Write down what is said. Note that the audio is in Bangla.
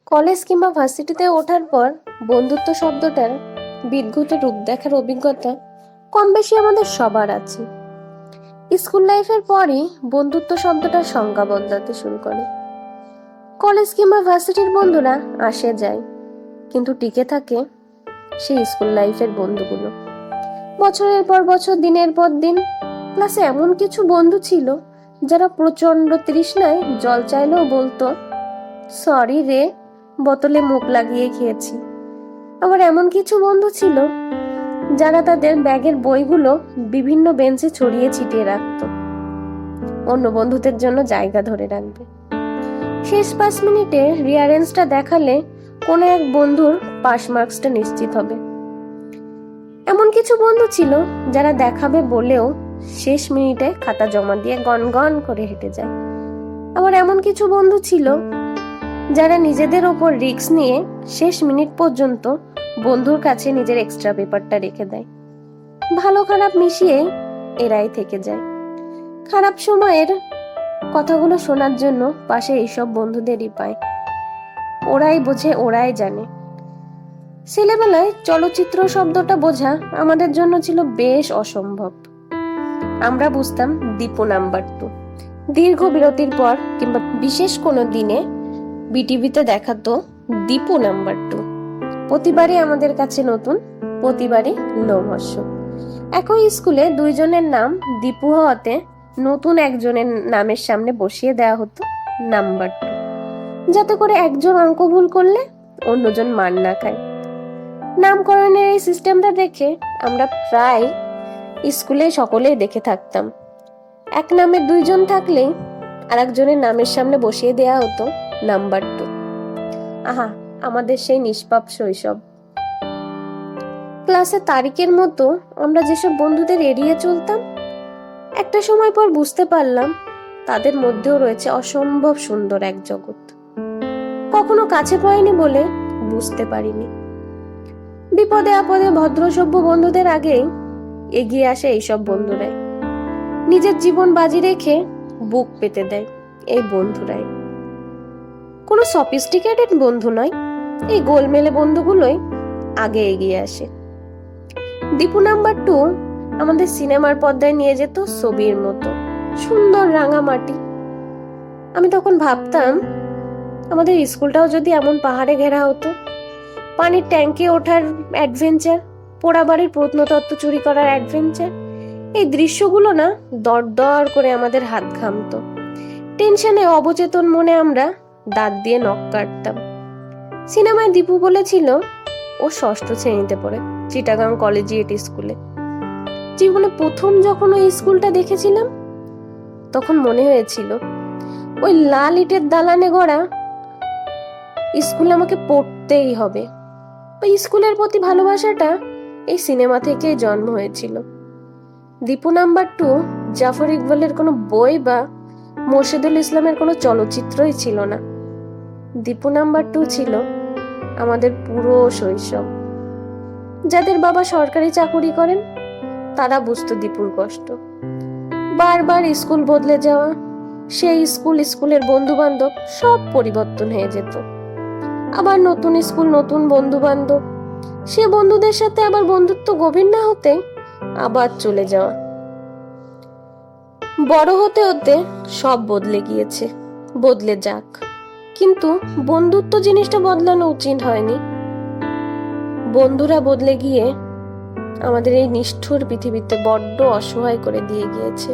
কলেজ কিংবা ভার্সিটিতে ওঠার পর বন্ধুত্ব শব্দটার বিদঘুটে রূপ দেখার অভিজ্ঞতা কম বেশি আমাদের সবার আছে। স্কুল লাইফের পরই বন্ধুত্ব শব্দটার সংজ্ঞা বদলাতে শুরু করে। কলেজ কিংবা ভার্সিটির বন্ধুরা আসে যায়, কিন্তু টিকে থাকে সেই স্কুল লাইফের বন্ধুগুলো। বছরের পর বছর, দিনের পর দিন ক্লাসে এমন কিছু বন্ধু ছিল যারা প্রচন্ড তৃষ্ণায় জল চাইলেও বলতো, সরি রে, বোতলে মুখ লাগিয়ে খেয়েছি। আবার এমন কিছু বন্ধু ছিল যারা তাদের ব্যাগের বইগুলো বিভিন্ন বেঞ্চে ছড়িয়ে ছিটিয়ে রাখতো, অন্য বন্ধুদের জন্য জায়গা ধরে রাখবে। শেষ 5 মিনিটে রিয়ারেন্সটা দেখালে কোনো এক বন্ধুর পাস মার্কসটা নিশ্চিত হবে। এমন কিছু বন্ধু ছিল যারা দেখাবে বলেও শেষ মিনিটে খাতা জমা দিয়ে গনগন করে হেঁটে যায়। আবার এমন কিছু বন্ধু ছিল যারা নিজেদের ওপর রিস্ক নিয়ে শেষ মিনিট পর্যন্ত বন্ধুর কাছে নিজের এক্সট্রা পেপারটা রেখে দেয়। ভালো খারাপ মিশিয়ে এরাই থেকে যায়। খারাপ সময়ের কথাগুলো শোনার জন্য পাশে এইসব বন্ধুদেরই পায়। ওরাই বোঝে, ওরাই জানে। ছেলেবেলায় চলচ্চিত্র শব্দটা বোঝা আমাদের জন্য ছিল বেশ অসম্ভব। আমরা বুঝতাম দীপু নাম্বার 2। দীর্ঘ বিরতির পর কিংবা বিশেষ কোনো দিনে বিটিভিতে দেখাতো দীপু নাম্বার 2। প্রতিবারই আমাদের কাছে নতুন, প্রতিবারই লোমহর্ষক। একই স্কুলে দুইজনের নাম দীপু হওয়াতে নতুন একজনের নামের সামনে বসিয়ে দেওয়া হতো নাম্বার 2, যাতে করে একজন অঙ্ক ভুল করলে অন্যজন মার না খায়। নামকরণের এই সিস্টেমটা দেখে আমরা প্রায় স্কুলে সকলেই দেখে থাকতাম। এক নামে দুইজন থাকলেই আরেকজনের নামের সামনে বসিয়ে দেওয়া হতো নাম্বার 2। আহা, আমাদের সেই নিষ্পাপ শৈশব। ক্লাসে তারিখের মতো আমরা যেসব বন্ধুদের এড়িয়ে চলতাম, একটা সময় পর বুঝতে পারলাম তাদের মধ্যেও রয়েছে অসম্ভব সুন্দর এক জগৎ। কখনো কাছে পাইনি বলে বুঝতে পারিনি। বিপদে আপদে ভদ্রসভ্য বন্ধুদের আগেই এগিয়ে আসে এইসব বন্ধুরাই। নিজের জীবন বাজি রেখে বুক পেতে দেয় এই বন্ধুরাই। কোনো সফিস্টিকেটেড বন্ধু নয়, এই গোলমেলে বন্ধুগুলোই আগে এগিয়ে আসে। দীপু নাম্বার 2 আমাদের সিনেমার পর্দায় নিয়ে যেত ছবির মতো সুন্দর রাঙামাটি। আমি তখন ভাবতাম আমাদের স্কুলটাও যদি এমন পাহাড়ে ঘেরা হতো। পানির ট্যাঙ্কে ওঠার অ্যাডভেঞ্চার, পোড়া বাড়ির প্রত্নতত্ত্ব চুরি করার অ্যাডভেঞ্চার, এই দৃশ্যগুলো না দরদর করে আমাদের হাত ঘামতো। টেনশনে অবচেতন মনে আমরা দাঁত দিয়ে নখ কাটতাম। সিনেমায় দীপু বলেছিল ও 6ষ্ঠ শ্রেণীতে পড়ে চিটাগাং কলেজিয়েট স্কুলে। জীবনে প্রথম যখন ওই স্কুলটা দেখেছিলাম, তখন মনে হয়েছিল ওই লাল ইটের দালানে গড়া স্কুলে আমাকে পড়তেই হবে। ওই স্কুলের প্রতি ভালোবাসাটা এই সিনেমা থেকেই জন্ম হয়েছিল। দীপু নাম্বার 2 জাফর ইকবালের কোনো বই বা মোর্শেদুল ইসলামের কোনো চলচ্চিত্রই ছিল না। দীপু নাম্বার 2 ছিল আমাদের পুরো শৈশব। যাদের বাবা সরকারি চাকুরি করেন তারা বুঝতো দীপুর কষ্ট। বারবার স্কুল বদলে যাওয়া, সেই স্কুলের বন্ধু বান্ধব সব পরিবর্তন হয়ে যেত। আবার নতুন স্কুল, নতুন বন্ধু বান্ধব, সে বন্ধুদের সাথে আবার বন্ধুত্ব গভীর না হতে আবার চলে যাওয়া। বড় হতে হতে সব বদলে গিয়েছে, বদলে যাক, কিন্তু বন্ধুত্ব জিনিসটা বদলানো উচিত হয়নি। বন্ধুরা বদলে গিয়ে আমাদের এই নিষ্ঠুর পৃথিবীতে বড্ড অসহায় করে দিয়ে গিয়েছে।